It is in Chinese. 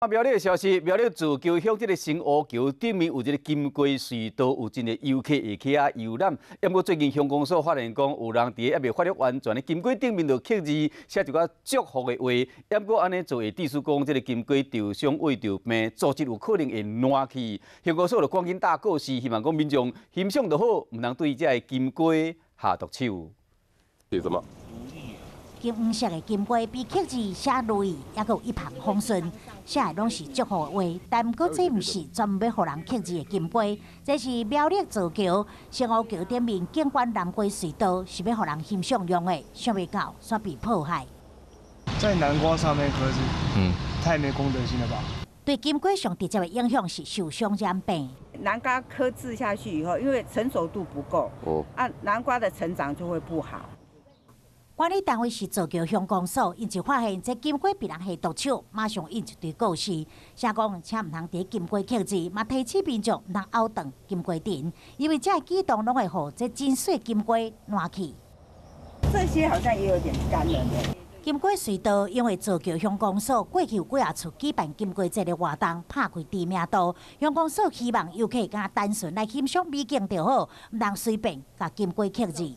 苗栗的消息，苗栗自救乡这个新湖桥顶面有一个金龟隧道，有真个游客会去遐游览。不过最近乡公所发现讲，有人伫还未发育完全的金龟顶面就刻字写一寡祝福的话。不过安尼做会致使讲这个金龟受伤胃着病，组织有可能会烂去。乡公所就赶紧打告示，希望讲民众欣赏就好，唔通对这个金龟下毒手。写什么？ 金黄色的金龟被刻字写如意，还有一旁风顺，写的拢是祝福的话。但不过这毋是专门要互人刻字的金龟，这是苗栗造桥新湖桥顶面景观南瓜隧道，是要互人欣赏用的，想未到煞被破坏。在南瓜上面刻字，太没公德心了吧？对金龟上直接的影响是受伤染病。南瓜刻字下去以后，因为成熟度不够，南瓜的成长就会不好。 管理单位是造桥乡公所，因就发现这金龟被人下毒手，马上印一堆告示，写讲请唔通伫金龟刻字，嘛提醒民众唔通拗断金龟顶，因为这举动拢会互这真水金龟烂去。这些好像也有点干了呢。金龟隧道因为造桥乡公所过去有几啊处举办金龟节的活动，拍开知名度，乡公所希望游客敢单纯来欣赏美景就好，唔通随便甲金龟刻字。